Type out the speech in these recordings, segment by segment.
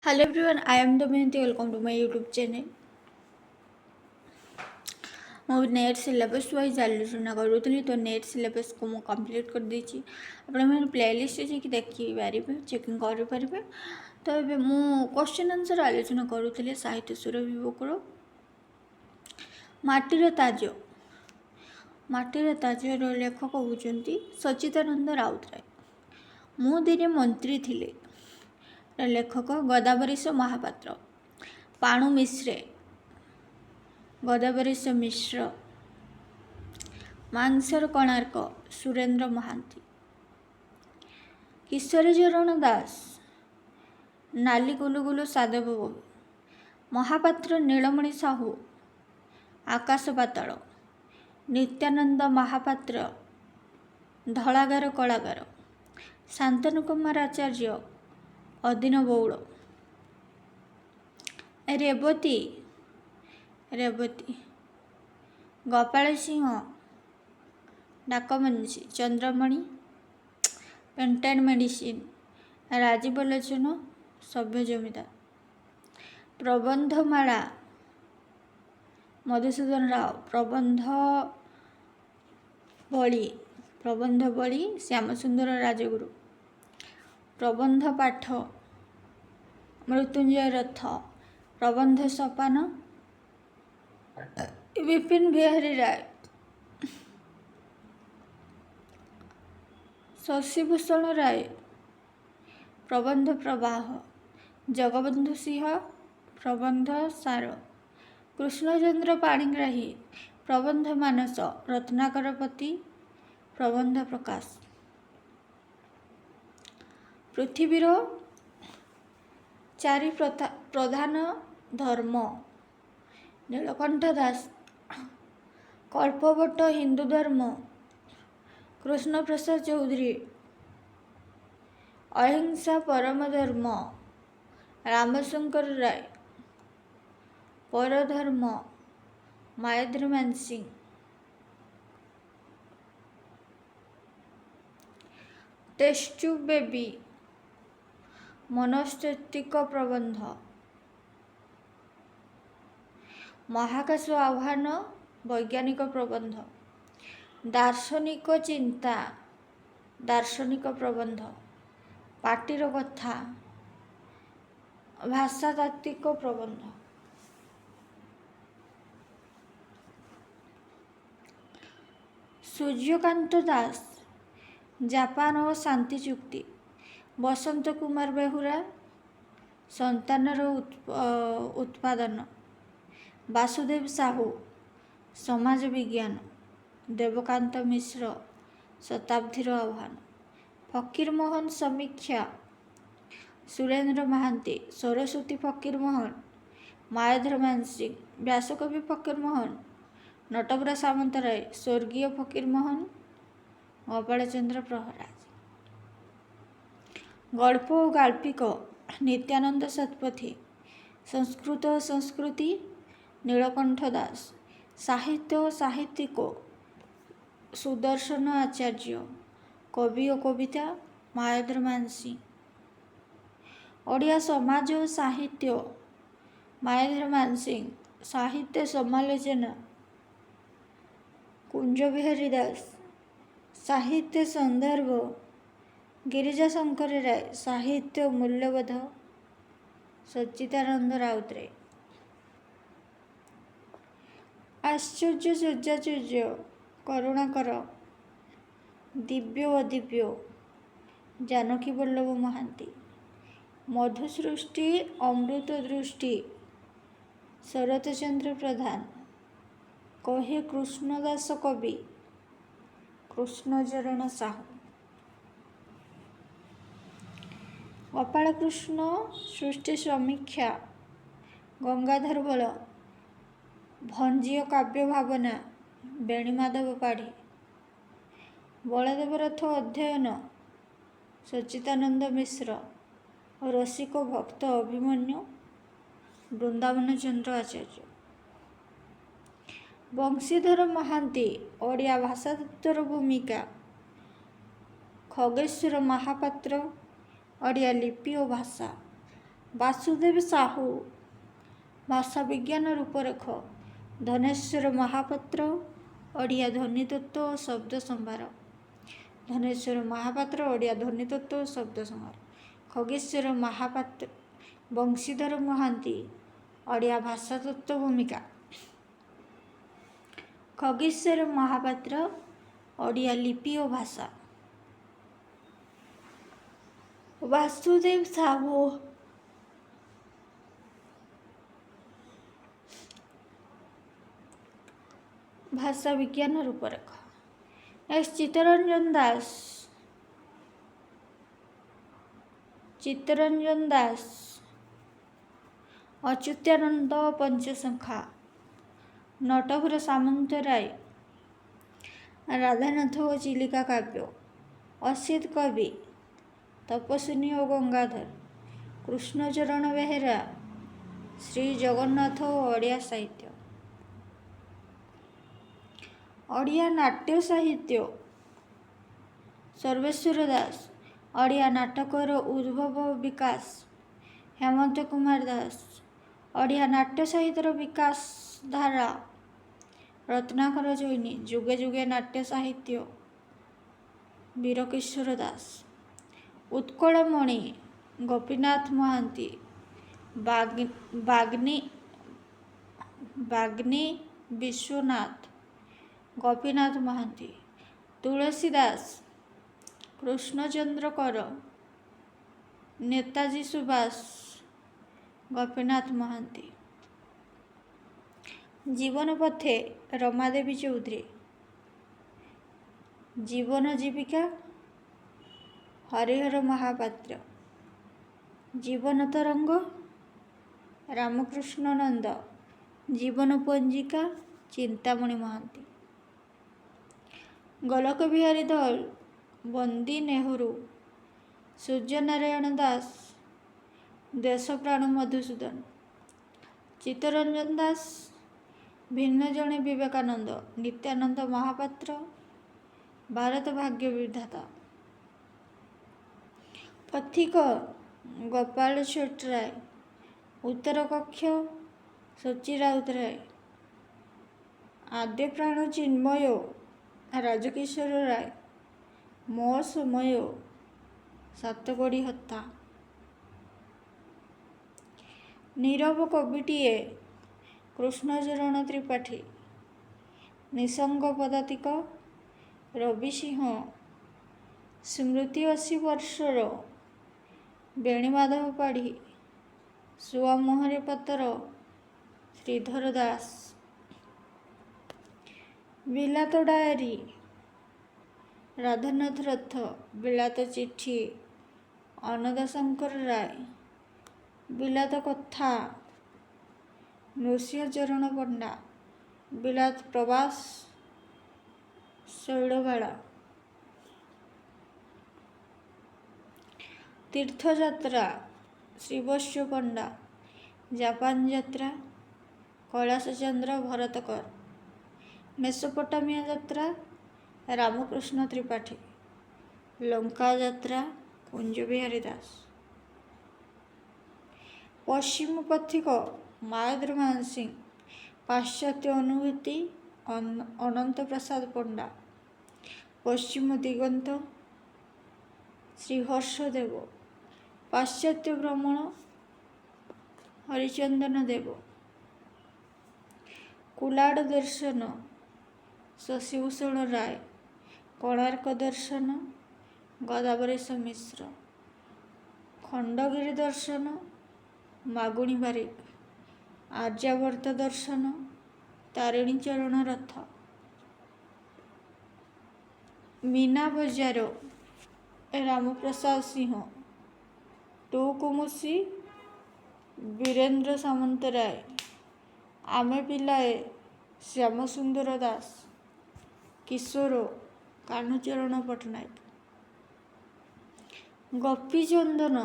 Hello everyone, I am Damayanti. Welcome to my YouTube channel. ମୁଁ net syllabus wise ଆଲୋଚନା କରୁଥିଲି ତ net ସିଲେବସ୍କୁ ମୁଁ କମ୍ପ୍ଲିଟ୍ କରିଦେଇଛି। ଆପଣମାନେ ପ୍ଲେଲିଷ୍ଟ ଯାଇକି ଦେଖିପାରିବେ, ଚେକିଂ କରିପାରିବେ। ତ ଏବେ ମୁଁ କ୍ୱେଶ୍ଚନ୍ ଆନ୍ସର୍ ଆଲୋଚନା କରୁଥିଲି ସାହିତ୍ୟ ସୁରଭି ବୁକ୍ର ମାଟିର ତାଜ। ମାଟିର ତାଜର ଲେଖକ ହେଉଛନ୍ତି ସଚ୍ଚିଦାନନ୍ଦ ରାଉତରାୟ। ମୁଁ ଦିନେ ମନ୍ତ୍ରୀ ଥିଲେ ଲେଖକ ଗଦାବରୀଶ ମହାପାତ୍ର। ପାଣୁ ମିଶ୍ରେ ଗଦାବରୀଶ ମିଶ୍ର। ମାଂସର କୋଣାର୍କ ସୁରେନ୍ଦ୍ର ମହାନ୍ତି। କିଶୋରୀ ଚରଣ ଦାସ ନାଲି ଗୁଲୁଗୁଲୁ ସାଧବ ବୋହୂ। ମହାପାତ୍ର ନୀଳମଣି ସାହୁ ଆକାଶ ପାତାଳ। ନିତ୍ୟାନନ୍ଦ ମହାପାତ୍ର ଧଳାଗାର କଳାଗାର। ଶାନ୍ତନୁ କୁମାର ଆଚାର୍ଯ୍ୟ ଅଦିନ ବଉଳ। ରେବତୀ ଗୋପାଳ ସିଂହ ଡାକବଂଶୀ। ଚନ୍ଦ୍ରମଣି ପେଣ୍ଟେନ୍ ମେଡିସିନ୍। ରାଜୀବ ଲୋଚନ ସଭ୍ୟ ଜମିଦାର। ପ୍ରବନ୍ଧମାଳା ମଧୁସୂଦନ ରାଓ। ପ୍ରବନ୍ଧବଳୀ ଶ୍ୟାମସୁନ୍ଦର ରାଜଗୁରୁ। ପ୍ରବନ୍ଧ ପାଠ ମୃତ୍ୟୁଞ୍ଜୟ ରଥ। ପ୍ରବନ୍ଧ ସୋପାନ ବିପିନ ବିହାରୀ ରାୟ। ଶଶିଭୂଷଣ ରାୟ। ପ୍ରବନ୍ଧ ପ୍ରବାହ ଜଗବନ୍ଧୁ ସିଂହ। ପ୍ରବନ୍ଧ ସାର କୃଷ୍ଣଚନ୍ଦ୍ର ପାଣିଗ୍ରାହୀ। ପ୍ରବନ୍ଧ ମାନସ ରତ୍ନାକର ପତି। ପ୍ରବନ୍ଧ ପ୍ରକାଶ। ପୃଥିବୀର ଚାରି ପ୍ରଧାନ ଧର୍ମ ନୀଳକଣ୍ଠ ଦାସ। କଳ୍ପବଟ ହିନ୍ଦୁ ଧର୍ମ Krishnaprasad Choudhury. Ahimsa Parama Dharma Ramashankar Ray. Paradharma Mayadhar Mansingh. Test tube baby ମନସ୍ତାତ୍ତ୍ୱିକ ପ୍ରବନ୍ଧ। ମହାକାଶ ଆହ୍ୱାନ ବୈଜ୍ଞାନିକ ପ୍ରବନ୍ଧ। ଦାର୍ଶନିକ ଚିନ୍ତା ଦାର୍ଶନିକ ପ୍ରବନ୍ଧ। ପାଟିର କଥା ଭାଷାତାତ୍ତ୍ୱିକ ପ୍ରବନ୍ଧ। ସୂର୍ଯ୍ୟକାନ୍ତ ଦାସ ଜାପାନ ଓ ଶାନ୍ତି ଚୁକ୍ତି। ବସନ୍ତ କୁମାର ବେହୁରା ସନ୍ତାନର ଉତ୍ପାଦନ। ବାସୁଦେବ ସାହୁ ସମାଜ ବିଜ୍ଞାନ। ଦେବକାନ୍ତ ମିଶ୍ର ଶତାବ୍ଦୀର ଆହ୍ୱାନ। ଫକୀରମୋହନ ସମୀକ୍ଷା ସୁରେନ୍ଦ୍ର ମହାନ୍ତି। ସରସ୍ୱତୀ ଫକୀରମୋହନ ମାୟାଧର ମାନସିଂହ। ବ୍ୟାସକବି ଫକୀରମୋହନ ନଟବର ସାମନ୍ତରାୟ। ସ୍ୱର୍ଗୀୟ ଫକୀରମୋହନ ଗୋପାଳଚନ୍ଦ୍ର ପ୍ରହରାଜ। ଗଳ୍ପ ଓ ଗାଳ୍ପିକ ନିତ୍ୟାନନ୍ଦ ଶତପଥୀ। ସଂସ୍କୃତ ଓ ସଂସ୍କୃତି ନୀଳକଣ୍ଠ ଦାସ। ସାହିତ୍ୟ ଓ ସାହିତ୍ୟିକ ସୁଦର୍ଶନ ଆଚାର୍ଯ୍ୟ। କବି ଓ କବିତା ମାୟାଧର ମାନସିଂହ। ଓଡ଼ିଆ ସମାଜ ଓ ସାହିତ୍ୟ ମାୟାଧର ମାନସିଂହ। ସାହିତ୍ୟ ସମାଲୋଚନା କୁଞ୍ଜବିହାରୀ ଦାସ। ସାହିତ୍ୟ ସନ୍ଦର୍ଭ ଗିରିଜା ଶଙ୍କର ରାୟ। ସାହିତ୍ୟ ମୂଲ୍ୟବୋଧ ସଚ୍ଚିଦାନନ୍ଦ ରାଉତରାୟ। ଆଶ୍ଚର୍ଯ୍ୟ ସୂର୍ଯ୍ୟାଚାର୍ଯ୍ୟ କରୁଣାକର। ଦିବ୍ୟ ଅଦିବ୍ୟ ଜାନକୀ ବଲ୍ଲଭ ମହାନ୍ତି। ମଧୁସୃଷ୍ଟି ଅମୃତ ଦୃଷ୍ଟି ଶରତଚନ୍ଦ୍ର ପ୍ରଧାନ। କହେ କୃଷ୍ଣଦାସ କବି କୃଷ୍ଣଚରଣ ସାହୁ। ଗୋପାଳକୃଷ୍ଣ ସୃଷ୍ଟି ସମୀକ୍ଷା ଗଙ୍ଗାଧର ବଳ। ଭଞ୍ଜୀୟ କାବ୍ୟ ଭାବନା ବେଣୀମାଧବ ପାଢ଼ୀ। ବଳଦେବ ରଥ ଅଧ୍ୟୟନ ସଚ୍ଚିଦାନନ୍ଦ ମିଶ୍ର। ରସିକ ଭକ୍ତ ଅଭିମନ୍ୟୁ ବୃନ୍ଦାବନ ଚନ୍ଦ୍ର ଆଚାର୍ଯ୍ୟ। ବଂଶୀଧର ମହାନ୍ତି ଓଡ଼ିଆ ଭାଷାତତ୍ତ୍ୱର ଭୂମିକା। ଖଗେଶ୍ୱର ମହାପାତ୍ର ଓଡ଼ିଆ ଲିପି ଓ ଭାଷା। ବାସୁଦେବ ସାହୁ ଭାଷା ବିଜ୍ଞାନ ରୂପରେଖ। ଧନେଶ୍ୱର ମହାପାତ୍ର ଓଡ଼ିଆ ଧ୍ୱନିତତ୍ତ୍ୱ ଓ ଶବ୍ଦ ସମ୍ଭାର। ଧନେଶ୍ୱର ମହାପାତ୍ର ଓଡ଼ିଆ ଧ୍ୱନିତତ୍ତ୍ୱ ଓ ଶବ୍ଦ ସମ୍ଭାର। ଖଗେଶ୍ୱର ମହାପାତ୍ର ବଂଶୀଧର ମହାନ୍ତି ଓଡ଼ିଆ ଭାଷାତତ୍ତ୍ୱ ଭୂମିକା। ଖଗେଶ୍ୱର ମହାପାତ୍ର ଓଡ଼ିଆ ଲିପି ଓ ଭାଷା। ବାସୁଦେବ ସାହୁ ଭାଷା ବିଜ୍ଞାନ ରୂପରେଖ। ନେକ୍ସଟ ଚିତ୍ତରଞ୍ଜନ ଦାସ ଅଚ୍ୟୁତାନନ୍ଦ ପଞ୍ଚସଖା। ନଟଭର ସାମନ୍ତରାୟ ରାଧାନାଥ ଓ ଚିଲିକା କାବ୍ୟ। ଅସିତ କବି ତପସ୍ୱିନୀ ଓ ଗଙ୍ଗାଧର। କୃଷ୍ଣଚରଣ ବେହେରା ଶ୍ରୀ ଜଗନ୍ନାଥ ଓ ଓଡ଼ିଆ ସାହିତ୍ୟ। ଓଡ଼ିଆ ନାଟ୍ୟ ସାହିତ୍ୟ। ସର୍ବେଶ୍ୱର ଦାସ ଓଡ଼ିଆ ନାଟକର ଉଦ୍ଭବ ଓ ବିକାଶ। ହେମନ୍ତ କୁମାର ଦାସ ଓଡ଼ିଆ ନାଟ୍ୟ ସାହିତ୍ୟର ବିକାଶ ଧାରା। ରତ୍ନାକର ଜୈନୀ ଯୁଗେ ଯୁଗେ ନାଟ୍ୟ ସାହିତ୍ୟ। ବୀରକିଶୋର ଦାସ। ଉତ୍କଳମଣି ଗୋପୀନାଥ ମହାନ୍ତି। ବାଗ୍ମୀ ବିଶ୍ୱନାଥ ଗୋପୀନାଥ ମହାନ୍ତି। ତୁଳସୀ ଦାସ କୃଷ୍ଣଚନ୍ଦ୍ର କର। ନେତାଜୀ ସୁଭାଷ ଗୋପୀନାଥ ମହାନ୍ତି। ଜୀବନ ପଥେ ରମାଦେବୀ ଚୌଧୁରୀ। ଜୀବନ ଜୀବିକା ହରିହର ମହାପାତ୍ର। ଜୀବନ ତରଙ୍ଗ ରାମକୃଷ୍ଣ ନନ୍ଦ। ଜୀବନ ପଞ୍ଜିକା ଚିନ୍ତାମଣି ମହାନ୍ତି। ଗୋଲକ ବିହାରୀ ଦଳ ବନ୍ଦୀ ନେହେରୁ। ସୂର୍ଯ୍ୟନାରାୟଣ ଦାସ ଦେଶପ୍ରାଣ ମଧୁସୂଦନ। ଚିତ୍ତରଞ୍ଜନ ଦାସ ଭିନ୍ନ ଜଣେ ବିବେକାନନ୍ଦ। ନିତ୍ୟାନନ୍ଦ ମହାପାତ୍ର ଭାରତ ଭାଗ୍ୟ ବିଧାତା। ପଥିକ ଗୋପାଳ ଛୋଟରାୟ। ଉତ୍ତର କକ୍ଷ ସଚ୍ଚି ରାଉତରାୟ। ଆଦ୍ୟପ୍ରାଣ ଚିନ୍ମୟ ରାଜକିଶୋର ରାୟ। ମୋ ସମୟ ସାତକଡ଼ି ହତା। ନୀରବ କବିଟିଏ କୃଷ୍ଣଚରଣ ତ୍ରିପାଠୀ। ନିସଙ୍ଗ ପଦାତିକ ରବି ସିଂହ। ସ୍ମୃତି 80 ବର୍ଷର ବେଣୀମାଧବ ପାଢ଼ୀ। ସୁଆ ମୁହଁରେ ପତର ଶ୍ରୀଧର ଦାସ। ବିଲାତ ଡାଏରୀ ରାଧାନାଥ ରଥ। ବିଲାତ ଚିଠି ଅନନ୍ତ ଶଙ୍କର ରାୟ। ବିଲାତ କଥା ନୃସିଂହଚରଣ ପଣ୍ଡା। ବିଲାତ ପ୍ରବାସ ଶୈଳବାଳା। ତୀର୍ଥଯାତ୍ରା ଶ୍ରୀବତ୍ସ ପଣ୍ଡା। ଜାପାନ ଯାତ୍ରା କୈଳାସଚନ୍ଦ୍ର ଭରତକର। ମେସୋପଟାମିଆ ଯାତ୍ରା ରାମକୃଷ୍ଣ ତ୍ରିପାଠୀ। ଲଙ୍କା ଯାତ୍ରା କୁଞ୍ଜବିହାରୀ ଦାସ। ପଶ୍ଚିମ ପଥିକ ମାୟାଦ୍ରୀ ମାନସିଂହ। ପାଶ୍ଚାତ୍ୟ ଅନୁଭୂତି ଅନନ୍ତ ପ୍ରସାଦ ପଣ୍ଡା। ପଶ୍ଚିମ ଦିଗନ୍ତ ଶ୍ରୀହର୍ଷ ଦେବ। ପାଶ୍ଚାତ୍ୟ ଭ୍ରମଣ ହରିଚନ୍ଦନ ଦେବ। କୁଲାଡ଼ ଦର୍ଶନ ଶଶିଭୂଷଣ ରାୟ। କୋଣାର୍କ ଦର୍ଶନ ଗୋଦାବରୀଶ ମିଶ୍ର। ଖଣ୍ଡଗିରି ଦର୍ଶନ ମାଗୁଣି ବାରିକ। ଆର୍ଯ୍ୟାବର୍ତ ଦର୍ଶନ ତାରିଣୀ ଚରଣ ରଥ। ମୀନା ବଜାର ରାମପ୍ରସାଦ ସିଂହ। ଟୁକୁମୁସି ବୀରେନ୍ଦ୍ର ସାମନ୍ତରାୟ। ଆମେ ପିଲାଏ ଶ୍ୟାମସୁନ୍ଦର ଦାସ। କିଶୋର କାହ୍ନୁଚରଣ ପଟ୍ଟନାୟକ। ଗୋପୀଚନ୍ଦନ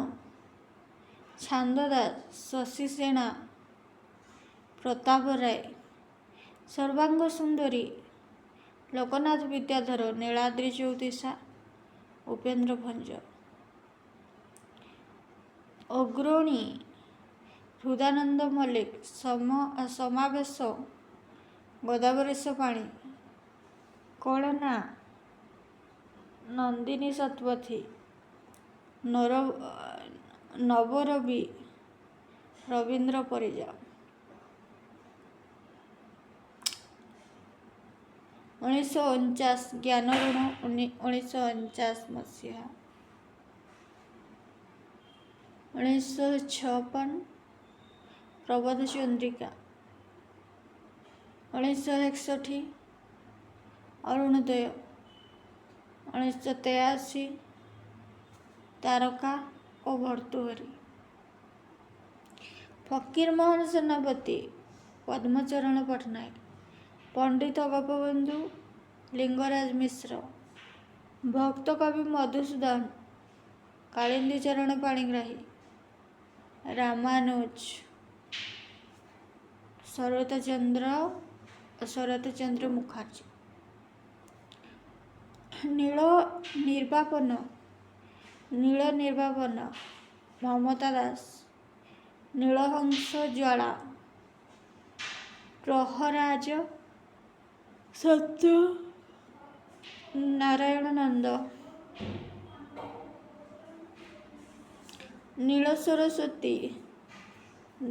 ଛାନ୍ଦ ଦାସ। ଶଶି ସେଣା ପ୍ରତାପ ରାୟ। ସର୍ବାଙ୍ଗ ସୁନ୍ଦରୀ ଲୋକନାଥ ବିଦ୍ୟାଧର। ନୀଳାଦ୍ରି ଚୌତିସା ଉପେନ୍ଦ୍ର ଭଞ୍ଜ। ଅଗ୍ରଣୀ ହୃଦାନନ୍ଦ ମଲ୍ଲିକ, ସମାବେଶ, ଗୋଦାବରୀଶ ପାଣି, କଳନା, ନନ୍ଦିନୀ ଶତପଥୀ, ନବରବି, ରବୀନ୍ଦ୍ର ପରିଜା। 1949 ଜ୍ଞାନ ଋଣ 1949 ମସିହା। 1956 ପ୍ରବୋଧ ଚନ୍ଦ୍ରିକା। 1961 ଅରୁଣୋଦୟ। 1983 ତାରକା ଓ ଭର୍ତ୍ତୃହରି। ଫକୀରମୋହନ ସେନାପତି, ପଦ୍ମଚରଣ ପଟ୍ଟନାୟକ, ପଣ୍ଡିତ ଗୋପବନ୍ଧୁ, ଲିଙ୍ଗରାଜ ମିଶ୍ର, ଭକ୍ତ କବି ମଧୁସୂଦନ, କାଳିନ୍ଦୀ ଚରଣ ପାଣିଗ୍ରାହୀ, ରାମାନୁଜ, ଶରତଚନ୍ଦ୍ର ମୁଖାର୍ଜୀ। ନୀଳ ନିର୍ବାପନ, ମମତା ଦାସ, ନୀଳହଂସ ଜ୍ୱାଳା, ପ୍ରହରାଜ, ସତ୍ୟ ନାରାୟଣ ନନ୍ଦ, ନୀଳ ସରସ୍ୱତୀ,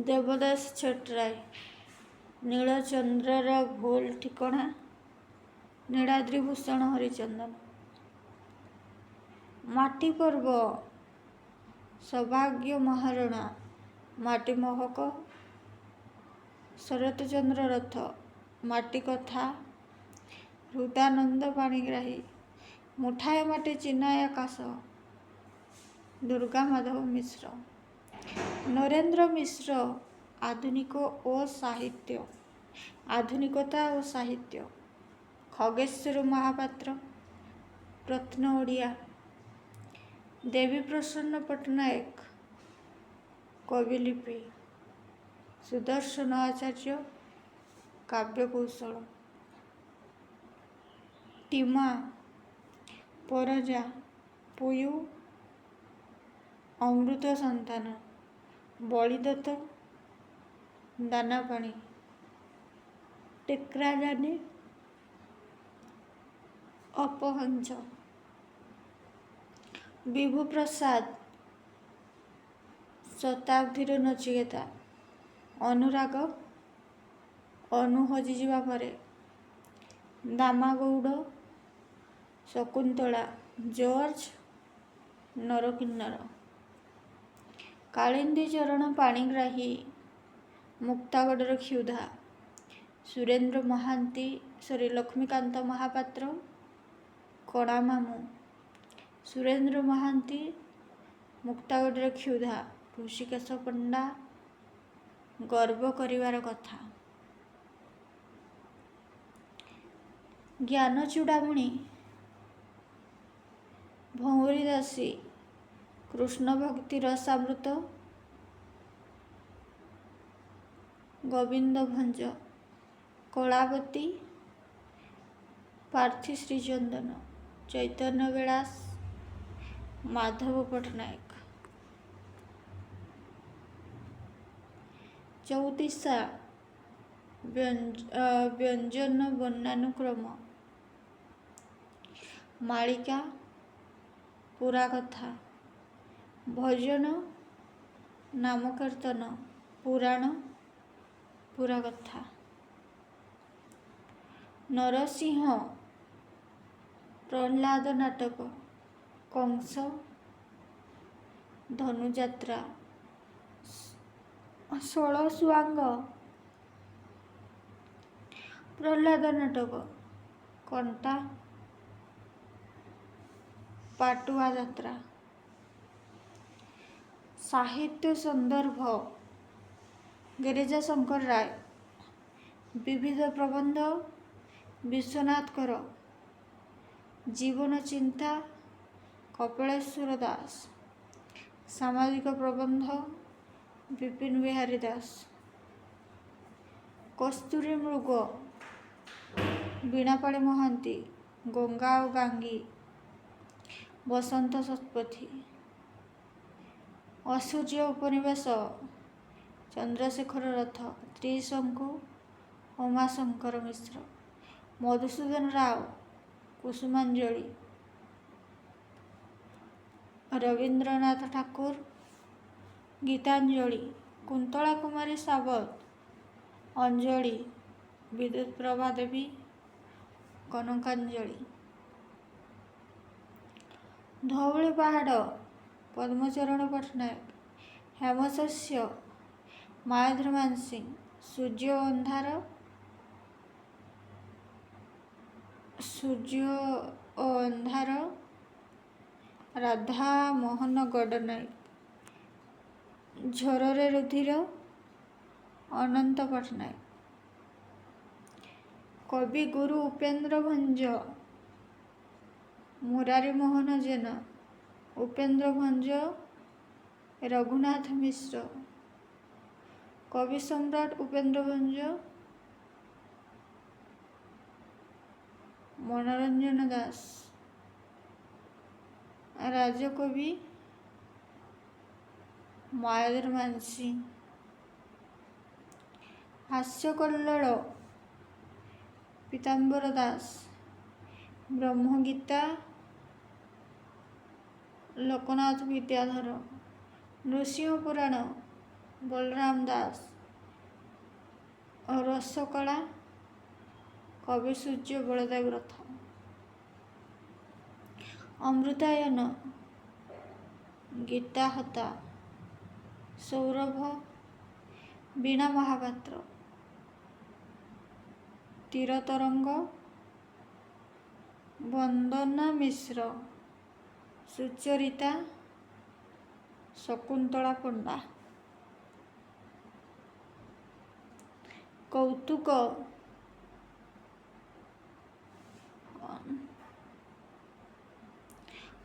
ଦେବଦାସ ଛୋଟରାୟ, ନୀଳଚନ୍ଦ୍ରର ଭୁଲ ଠିକଣା, ନୀଳାଦ୍ରି ଭୂଷଣ ହରିଚନ୍ଦନ। ମାଟି ପର୍ବ, ସୌଭାଗ୍ୟ ମହାରଣା, ମାଟି ମହକ, ଶରତଚନ୍ଦ୍ର ରଥ, ମାଟି କଥା, ହୃଦାନନ୍ଦ ପାଣିଗ୍ରାହୀ, ମୁଠାଏ ମାଟି ଚିନାଏ ଆକାଶ, ଦୁର୍ଗାମାଧବ ମିଶ୍ର। ନରେନ୍ଦ୍ର ମିଶ୍ର, ଆଧୁନିକତା ଓ ସାହିତ୍ୟ। ଖଗେଶ୍ୱର ମହାପାତ୍ର, ପ୍ରତ୍ନ ଓଡ଼ିଆ। ଦେବୀପ୍ରସନ୍ନ ପଟ୍ଟନାୟକ, କବିଲିପି। ସୁଦର୍ଶନ ଆଚାର୍ଯ୍ୟ, କାବ୍ୟକୌଶଳ। ଟିମା, ପରଜା, ପୁୟୁ, ଅମୃତ ସନ୍ତାନ, ବଳିଦତ୍ତ, ଦାନାପାଣି, ଟିକ୍ରାଜାନି, ଅପହଞ୍ଚ। ବିଭୁ ପ୍ରସାଦ, ଶତାବ୍ଦୀର ନଚିକେତା, ଅନୁରାଗ, ଅନୁ ହଜିଯିବା ପରେ, ଦାମାଗୌଡ଼, ଶକୁନ୍ତଳା, ଜର୍ଜ, ନରକିନ୍ନର। କାଳିନ୍ଦୀ ଚରଣ ପାଣିଗ୍ରାହୀ, ମୁକ୍ତାଗଡ଼ର କ୍ଷୁଧା, ଲକ୍ଷ୍ମୀକାନ୍ତ ମହାପାତ୍ର, କଣାମାମୁଁ। ସୁରେନ୍ଦ୍ର ମହାନ୍ତି, ମୁକ୍ତାଗଡ଼ର କ୍ଷୁଧା, ଋଷିକେଶ ପଣ୍ଡା, ଗର୍ବ କରିବାର କଥା। ଜ୍ଞାନ ଚୂଡ଼ାମଣି, ଭଉଁରୀ ଦାସୀ, କୃଷ୍ଣ ଭକ୍ତି ରସାମୃତ, ଗୋବିନ୍ଦ ଭଞ୍ଜ, କଳାବତୀ, ପାର୍ଥୀ ଶ୍ରୀଚନ୍ଦନ, ଚୈତନ୍ୟ ବିଳାସ, ମାଧବ ପଟ୍ଟନାୟକ। ଚଉତିଶା, ବ୍ୟଞ୍ଜନ ବର୍ଣ୍ଣାନୁକ୍ରମ, ମାଳିକା, ପୁରାକଥା, ଭଜନ, ନାମକୀର୍ତ୍ତନ, ପୁରାଣ, ପୁରାକଥା। ନରସିଂହ, ପ୍ରହ୍ଲାଦ ନାଟକ, କଂସ, ଧନୁଯାତ୍ରା, ଷୋଳସୁଆଙ୍ଗ, ପ୍ରହ୍ଲାଦ ନାଟକ, କଣ୍ଟା, ପାଟୁଆ ଯାତ୍ରା। ସାହିତ୍ୟ ସନ୍ଦର୍ଭ, ଗିରିଜାଶଙ୍କର ରାୟ, ବିବିଧ ପ୍ରବନ୍ଧ, ବିଶ୍ୱନାଥ କର, ଜୀବନ ଚିନ୍ତା, କପିଳେଶ୍ୱର ଦାସ, ସାମାଜିକ ପ୍ରବନ୍ଧ, ବିପିନ ବିହାରୀ ଦାସ। କସ୍ତୁରୀ ମୃଗ, ବୀଣାପାଣି ମହାନ୍ତି, ଗଙ୍ଗା ଓ ଗାଙ୍ଗୀ, ବସନ୍ତ ଶତପଥୀ। ଐଶ୍ୱର୍ଯ୍ୟ ଉପନିବେଶ, ଚନ୍ଦ୍ରଶେଖର ରଥ, ତ୍ରିଶଙ୍କୁ, ଉମାଶଙ୍କର ମିଶ୍ର, ମଧୁସୂଦନ ରାଓ, କୁସୁମାଞ୍ଜଳି, ରବୀନ୍ଦ୍ରନାଥ ଠାକୁର, ଗୀତାଞ୍ଜଳି, କୁନ୍ତଳା କୁମାରୀ ସାବତ, ଅଞ୍ଜଳି, ବିଦ୍ୟୁତ ପ୍ରଭା ଦେବୀ, କନକାଞ୍ଜଳି, ଧଉଳି ପାହାଡ଼, ପଦ୍ମଚରଣ ପଟ୍ଟନାୟକ, ହେମଶସ୍ୟ, ମାୟାଧର ମାନସିଂ, ସୂର୍ଯ୍ୟ ଓ ଅନ୍ଧାର, ରାଧା ମୋହନ ଗଡ଼ନାୟକ, ଝରରେ ରୁଧିର, ଅନନ୍ତ ପଟ୍ଟନାୟକ, କବି ଗୁରୁ ଉପେନ୍ଦ୍ର ଭଞ୍ଜ, ମୁରାରୀ ମୋହନ ଜେନା, ଉପେନ୍ଦ୍ର ଭଞ୍ଜ, ରଘୁନାଥ ମିଶ୍ର, କବି ସମ୍ରାଟ ଉପେନ୍ଦ୍ର ଭଞ୍ଜ, ମନୋରଞ୍ଜନ ଦାସ, ରାଜକବି ମାୟାଧର ମାନସିଂ, ହାସ୍ୟକଲ୍ଲୋଳ ପୀତାମ୍ବର ଦାସ, ବ୍ରହ୍ମଗୀତା ଲୋକନାଥ ବିଦ୍ୟାଧର, ନୃସିଂହ ପୁରାଣ ବଳରାମ ଦାସ, ରସକଳା କବି ସୂର୍ଯ୍ୟ ବଳଦେବ ରଥ, ଅମୃତାୟନ ଗୀତାହତା, ସୌରଭ ବୀଣା ମହାପାତ୍ର, ତୀରତରଙ୍ଗ ବନ୍ଦନା ମିଶ୍ର, ସୁଚରିତା ଶକୁନ୍ତଳା ପଣ୍ଡା, କୌତୁକ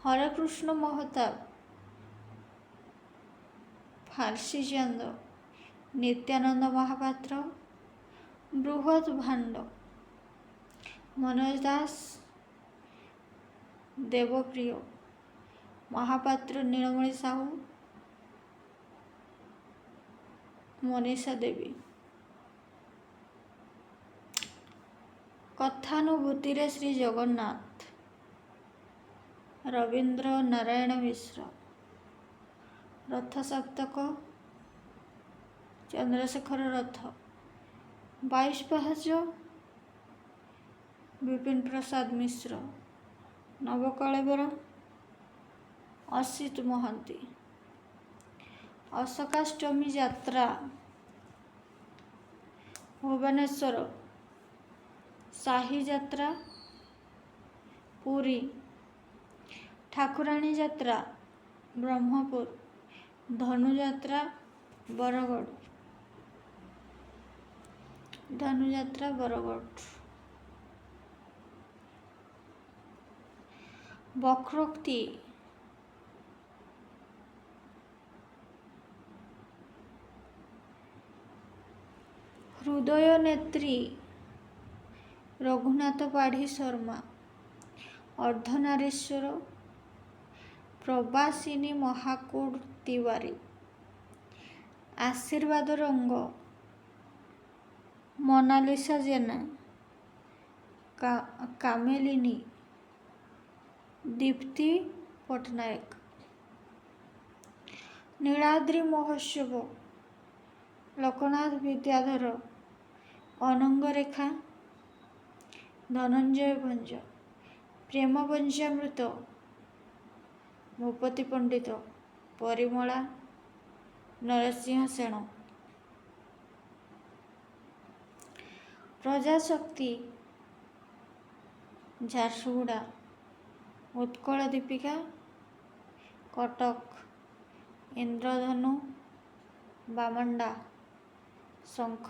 ହରେକୃଷ୍ଣ ମହତାବ, ଫାର୍ସି ଚାନ୍ଦ, ନିତ୍ୟାନନ୍ଦ ମହାପାତ୍ର, ବୃହତ ଭାଣ୍ଡ, ମନୋଜ ଦାସ, ଦେବପ୍ରିୟ ମହାପାତ୍ର, ନୀଳମଣି ସାହୁ, ମନୀଷା ଦେବୀ। କଥାନୁଭୂତିରେ ଶ୍ରୀ ଜଗନ୍ନାଥ, ରବୀନ୍ଦ୍ର ନାରାୟଣ ମିଶ୍ର, ରଥ ସପ୍ତକ, ଚନ୍ଦ୍ରଶେଖର ରଥ, 22 ପାହାଚ, ବିପିନ ପ୍ରସାଦ ମିଶ୍ର, ନବକଳେବର, ଅସିତ ମହାନ୍ତି, ଅଶୋକାଷ୍ଟମୀ ଯାତ୍ରା, ଭୁବନେଶ୍ୱର, ସାହି ଯାତ୍ରା, ପୁରୀ, ଠାକୁରାଣୀ ଯାତ୍ରା, ବ୍ରହ୍ମପୁର, ଧନୁଯାତ୍ରା, ବରଗଡ଼, ବକ୍ରୋକ୍ତି, ହୃଦୟ ନେତ୍ରୀ, ରଘୁନାଥ ପାଢ଼ୀ ଶର୍ମା, ଅର୍ଦ୍ଧନାରୀଶ୍ୱର, ପ୍ରବାସିନୀ ମହାକୁଡ଼ ତିୱାରୀ, ଆଶୀର୍ବାଦ ରଙ୍ଗ, ମୋନାଲିସା ଜେନା, କାମେଲିନୀ, ଦୀପ୍ତି ପଟ୍ଟନାୟକ, ନୀଳାଦ୍ରି ମହୋତ୍ସବ, ଲୋକନାଥ ବିଦ୍ୟାଧର, ଅନଙ୍ଗରେଖା, ଧନଞ୍ଜୟ ଭଞ୍ଜ, ପ୍ରେମ ପଞ୍ଚାମୃତ, ଭୂପତି ପଣ୍ଡିତ, ପରିମଳା, ନରସିଂହ ସେଣ, ପ୍ରଜାଶକ୍ତି, ଝାରସୁଗୁଡ଼ା, ଉତ୍କଳ ଦୀପିକା, କଟକ, ଇନ୍ଦ୍ରଧନୁ, ବାମଣ୍ଡା, ଶଙ୍ଖ,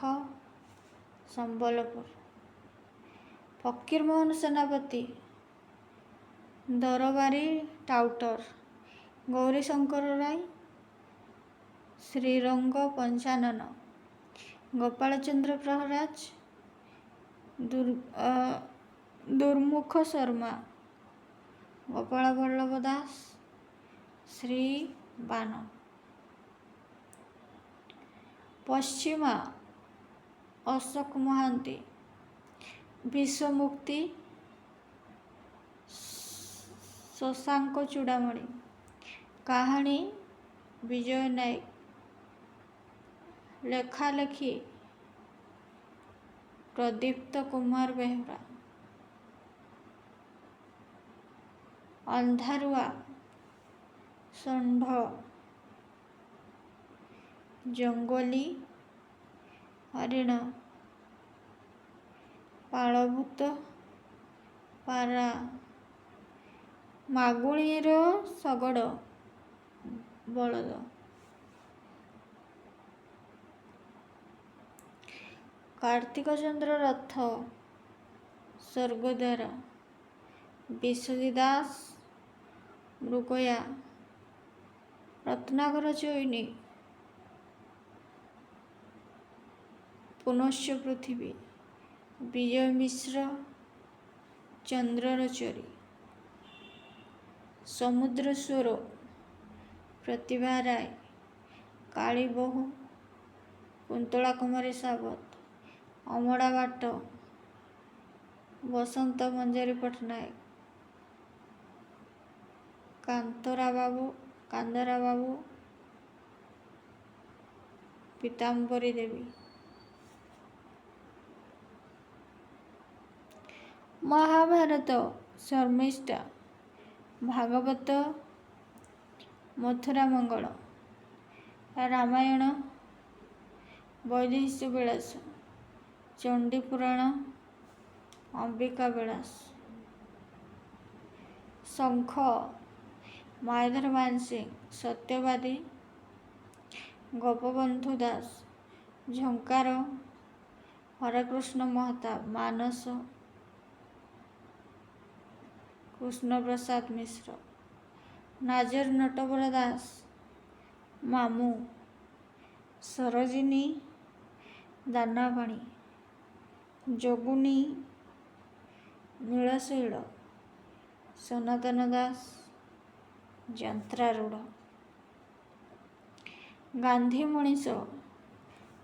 ସମ୍ବଲପୁର, ଫକୀରମୋହନ ସେନାପତି, ଦରବାରୀ ଟାଉଟର, ଗୌରୀଶଙ୍କର ରାୟ, ଶ୍ରୀରଙ୍ଗ ପଞ୍ଚାନନ, ଗୋପାଳଚନ୍ଦ୍ର ପ୍ରହରାଜ, ଦୁର୍ମୁଖ ଶର୍ମା, ଗୋପାଳ ବଲ୍ଲଭ ଦାସ, ଶ୍ରୀ ବାନ, ପଶ୍ଚିମା ଅଶୋକ ମହାନ୍ତି, ବିଶ୍ୱମୁକ୍ତି ଶଶାଙ୍କ ଚୂଡ଼ାମଣି, କାହାଣୀ ବିଜୟ ନାୟକ, ଲେଖାଲେଖି ପ୍ରଦୀପ୍ତ କୁମାର ବେହେରା, ଅନ୍ଧାରୁଆ ଷଣ୍ଢ, ଜଙ୍ଗଲୀ ହରିଣ, ପାଳଭୂତ ପାରା, ମାଗୁଣିର ଶଗଡ଼ ବଳଦ, କାର୍ତ୍ତିକ ଚନ୍ଦ୍ର ରଥ ସ୍ୱର୍ଗଦ୍ୱାର, ବିଶ୍ୱଜିତ ଦାସ ମୃଗୟା, ରତ୍ନାକର ଚୈନୀ ପୁନଶ୍ଚ ପୃଥିବୀ, ବିଜୟ ମିଶ୍ର ଚନ୍ଦ୍ରର ଚୋରୀ, ସମୁଦ୍ର ସ୍ୱର ପ୍ରତିଭା ରାୟ, କାଳୀ ବୋହୂ କୁନ୍ତଳା କୁମାରୀ ସାବତ, ଅମଡ଼ା ବାଟ ବସନ୍ତ ମଞ୍ଜରୀ ପଟ୍ଟନାୟକ, କାନ୍ଦରା ବାବୁ ପୀତାମ୍ବରୀ ଦେବୀ, ମହାଭାରତ ଶର୍ମିଷ୍ଠା, ଭାଗବତ ମଥୁରା ମଙ୍ଗଳ, ରାମାୟଣ ବୈଦେହୀଶ ବିଳାସ, ଚଣ୍ଡୀ ପୁରାଣ ଅମ୍ବିକା ବିଳାସ, ଶଙ୍ଖ ମାୟାଧର ମାନସିଂହ, ସତ୍ୟବାଦୀ ଗୋପବନ୍ଧୁ ଦାସ, ଝଙ୍କାର ହରେକୃଷ୍ଣ ମହତାବ, ମାନସ କୃଷ୍ଣପ୍ରସାଦ ମିଶ୍ର, ନାଜର ନଟବର ଦାସ, ମାମୁ ସରୋଜିନୀ ଦାନାପାଣି, ଯୋଗୁନୀ ନୀଳଶୈଳ, ସନାତନ ଦାସ, ଯନ୍ତ୍ରାରୂଢ଼, ଗାନ୍ଧୀ ମଣିଷ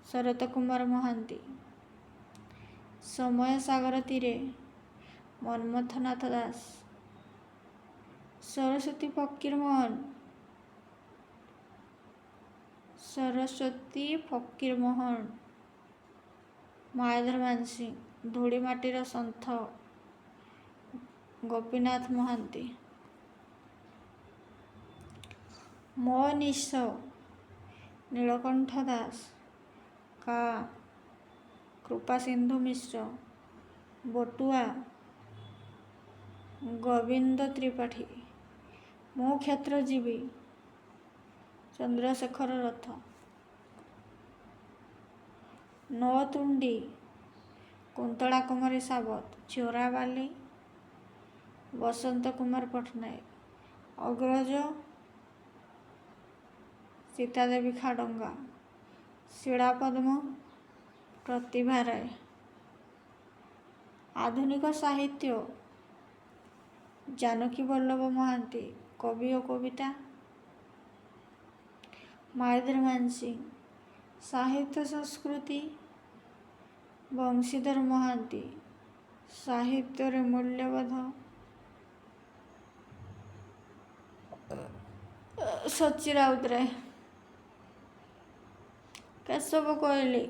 ଶରତ କୁମାର ମହାନ୍ତି, ସମୟ ସାଗର ତୀରେ ମନ୍ମଥନାଥ ଦାସ, ସରସ୍ୱତୀ ଫକୀର ମୋହନ, ମାୟାଧର ମାନସିଂହ, ଧୂଳିମାଟିର ସନ୍ଥ ଗୋପୀନାଥ ମହାନ୍ତି, ମୋ ନିଶ ନୀଳକଣ୍ଠ ଦାସ, କା କୃପାସିନ୍ଧୁ ମିଶ୍ର, ବଟୁଆ ଗୋବିନ୍ଦ ତ୍ରିପାଠୀ, ମୁଁ କ୍ଷେତ୍ରଜୀବୀ ଚନ୍ଦ୍ରଶେଖର ରଥ, ନଅତୁଣ୍ଡି କୁନ୍ତଳା କୁମାରୀ ସାବତ, ଚୋରାବାଲି ବସନ୍ତ କୁମାର ପଟ୍ଟନାୟକ, ଅଗ୍ରଜ ସୀତାଦେବୀ ଖାଡଙ୍ଗା, ଶିଳାପଦ୍ମ ପ୍ରତିଭା ରାୟ, ଆଧୁନିକ ସାହିତ୍ୟ ଜାନକୀ ବଲ୍ଲଭ ମହାନ୍ତି, କବି ଓ କବିତା ମାୟାଧର ମାନସିଂହ, ସାହିତ୍ୟ ସଂସ୍କୃତି ବଂଶୀଧର ମହାନ୍ତି, ସାହିତ୍ୟରେ ମୂଲ୍ୟବୋଧ ସଚି ରାଉତରାୟ, କେଶବ କୋଇଲି,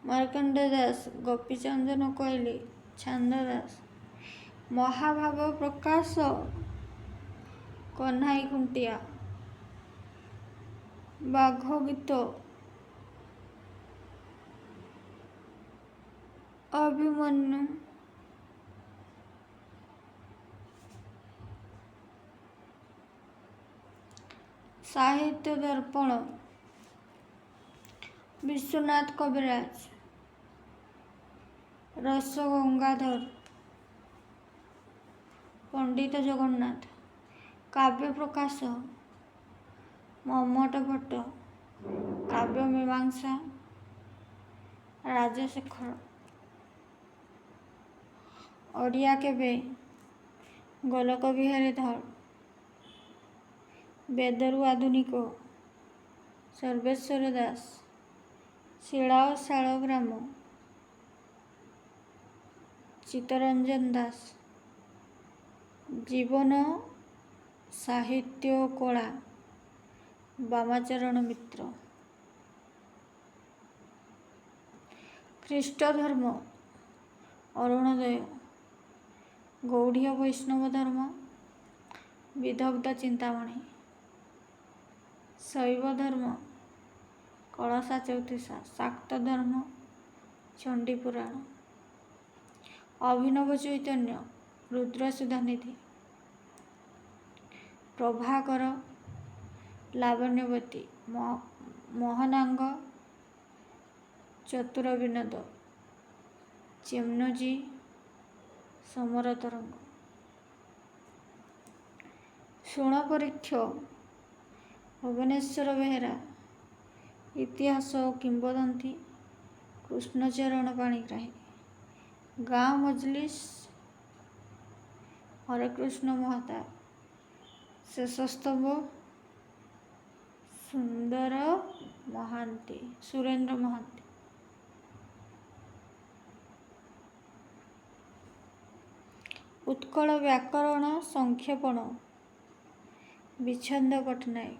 ମାର୍କଣ୍ଡେୟ ଦାସ, ଗୋପୀଚନ୍ଦନ କୋଇଲି, ଛାନ୍ଦ ଦାସ, ମହାଭାବ ପ୍ରକାଶ କହ୍ନାଇ ଖୁଣ୍ଟିଆ, ବାଘ ଗୀତ ଅଭିମନ୍ୟୁ, ସାହିତ୍ୟ ଦର୍ପଣ ବିଶ୍ୱନାଥ କବିରାଜ, ରସ ଗଙ୍ଗାଧର, ପଣ୍ଡିତ ଜଗନ୍ନାଥ, କାବ୍ୟ ପ୍ରକାଶ ମମ୍ମଟ ଭଟ୍ଟ, କାବ୍ୟ ମୀମାଂସା ରାଜଶେଖର, ଓଡ଼ିଆ କେବେ ଗୋଲକ ବିହାରୀ ଧଳ, ବେଦରୁ ଆଧୁନିକ ସର୍ବେଶ୍ୱର ଦାସ, ଶିଳା ଓ ଶାଳଗ୍ରାମ, ଚିତ୍ତରଞ୍ଜନ ଦାସ, ଜୀବନ ସାହିତ୍ୟ ଓ କଳା, ବାମାଚରଣ ମିତ୍ର। ଖ୍ରୀଷ୍ଟ ଧର୍ମ, ଅରୁଣୋଦୟ। ଗୌଡ଼ୀୟ ବୈଷ୍ଣବ ଧର୍ମ, ବିଦଗ୍ଧ ଚିନ୍ତାମଣି। ଶୈବ ଧର୍ମ, କଳସା ଚୌତିସା। ଶାକ୍ତ ଧର୍ମ, ଚଣ୍ଡୀ ପୁରାଣ। ଅଭିନବ ଚୈତନ୍ୟ, ରୁଦ୍ର ସୁଧାନିଧି। ପ୍ରଭାକର, ଲାବଣ୍ୟବତୀ। ମୋହନାଙ୍ଗ, ଚତୁର ବିନୋଦ। ଚିମ୍ନୋଜି, ସମର ତରଙ୍ଗ। ଶୁଣ ପରୀକ୍ଷ, ଭୁବନେଶ୍ୱର ବେହେରା। ଇତିହାସ ଓ କିମ୍ବଦନ୍ତୀ, କୃଷ୍ଣଚରଣ ପାଣିଗ୍ରାହୀ। ଗାଁ ମଜଲିସ୍, ହରେକୃଷ୍ଣ ମହତାବ। ଶେଷସ୍ତବ, ସୁରେନ୍ଦ୍ର ମହାନ୍ତି। ଉତ୍କଳ ବ୍ୟାକରଣ ସଂକ୍ଷେପଣ, ବିଚ୍ଛନ୍ଦ ପଟ୍ଟନାୟକ।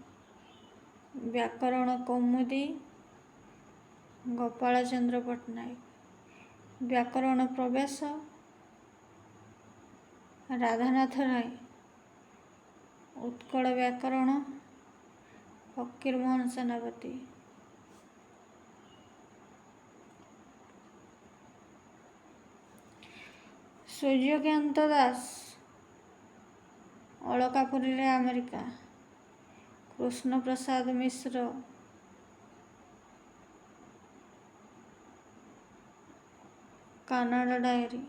ବ୍ୟାକରଣ କୌମୁଦୀ, ଗୋପାଳ ଚନ୍ଦ୍ର ପଟ୍ଟନାୟକ। ବ୍ୟାକରଣ ପ୍ରବେଶ, ରାଧାନାଥ ରାୟ। ଉତ୍କଳ ବ୍ୟାକରଣ, ଫକୀରମୋହନ ସେନାପତି। ସୂର୍ଯ୍ୟକାନ୍ତ ଦାସ, ଅଳକାପୁରୀରେ America. Krushnaprasad Mishra, Canada diary.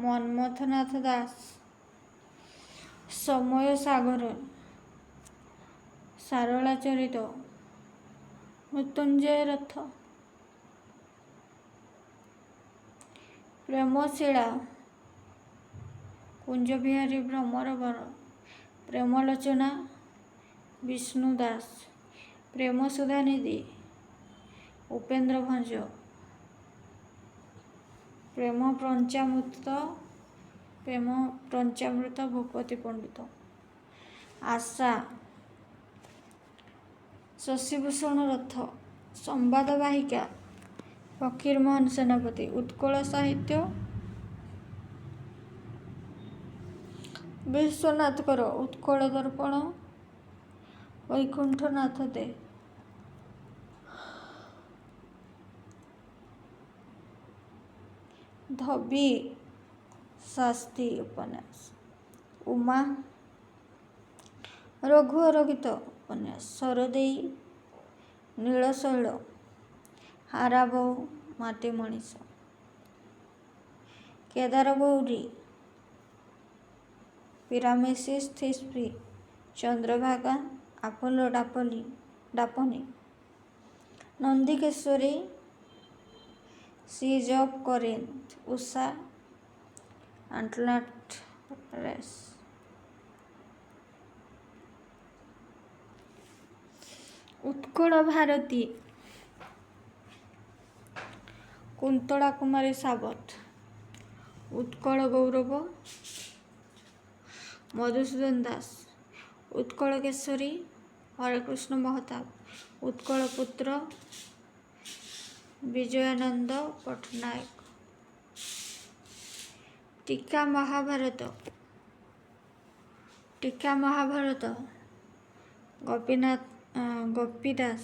Manmathanath Das, Samaya Sagara. Sarala ଚରିତ, ମୃତ୍ୟୁଞ୍ଜୟ ରଥ। ପ୍ରେମଶିଳା, କୁଞ୍ଜବିହାରୀ ଭ୍ରମରବର। ପ୍ରେମଲୋଚନା, ବିଷ୍ଣୁ ଦାସ। ପ୍ରେମ ସୁଧାନିଧି, ଉପେନ୍ଦ୍ର ଭଞ୍ଜ। ପ୍ରେମ ପଞ୍ଚାମୃତ, ଭୂପତି ପଣ୍ଡିତ। ଆଶା, ଶଶିଭୂଷଣ ରଥ। ସମ୍ବାଦ ବାହିକା, ଫକୀରମୋହନ ସେନାପତି। ଉତ୍କଳ ସାହିତ୍ୟ, ବିଶ୍ୱନାଥ କର। ଉତ୍କଳ ଦର୍ପଣ, ବୈକୁଣ୍ଠନାଥ ଦେ। ଧୋବି ଶାସ୍ତି ଉପନ୍ୟାସ। ଉମା, ରଘୁଅର ଗୀତ ଉପନ୍ୟାସ। ସରଦେଇ, Nilashaila. Harabou, Mati Manisha. Kedar Gauri, Pyramus Thisbe. Chandrabhaga, Apollo Daphne. Nandikeshwari, siege of Corinth. Usha, Atalanta race. Utkal Bharati, Kuntala Kumari Sabat. Utkal Gaurav, Madhusudan Das. Utkal Keshari, Harekrushna Mahtab. Utkal Putra, Bijayananda Patnaik. ଟୀକା ମହାଭାରତ, ଗୋପୀ ଦାସ।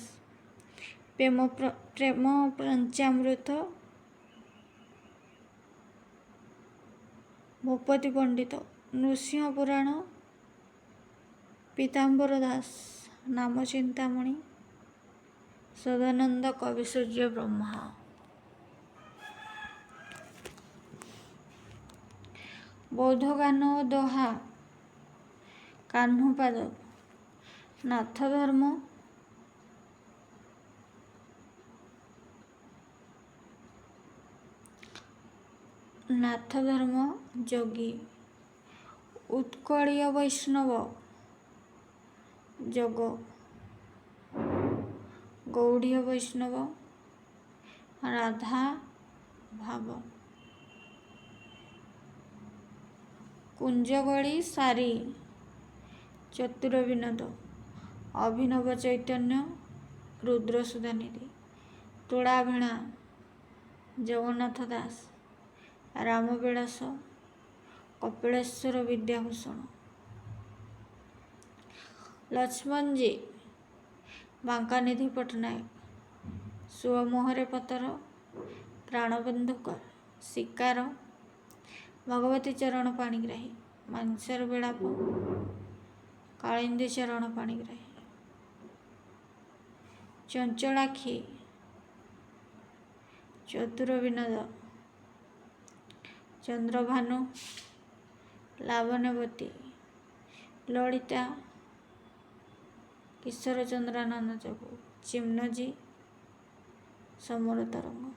ପ୍ରେମ ପଞ୍ଚାମୃତ, ଭୂପତି ପଣ୍ଡିତ। ନୃସିଂହ ପୁରାଣ, ପୀତାମ୍ବର ଦାସ। ନାମ ଚିନ୍ତାମଣି, ସଦାନନ୍ଦ କବିସୂର୍ଯ୍ୟ ବ୍ରହ୍ମ। ବୌଦ୍ଧ ଗାନ ଓ ଦୋହା, କାହ୍ନୁପାଦ। ନାଥ ଧର୍ମ, ଯୋଗୀ। ଉତ୍କଳୀୟ ବୈଷ୍ଣବ, ଯୋଗ। गौड़ीय वैष्णव, राधा भाव, कुंजगड़ी सारी, चतुर विनोद, अभिनव चैतन्य, रुद्र सुधानिधि, तुलाभीणा, जगन्नाथ दास, रामविलास, कपिलेश्वर विद्याभूषण, लक्ष्मण जी, बांकानिधि पट्टनायक, सुमोहरे पतर, प्राणबंधुकर, शिकार, भगवती चरण पाणिग्राही, मांसर विलाप, कालिंदी चरण पाणिग्राही, चंचलाक्षी, चतुर विनोद, चंद्रभानु, लावण्यवती, ललिता, किशोर चंद्रानंद जगू, चिम्नजी, समर तरंग।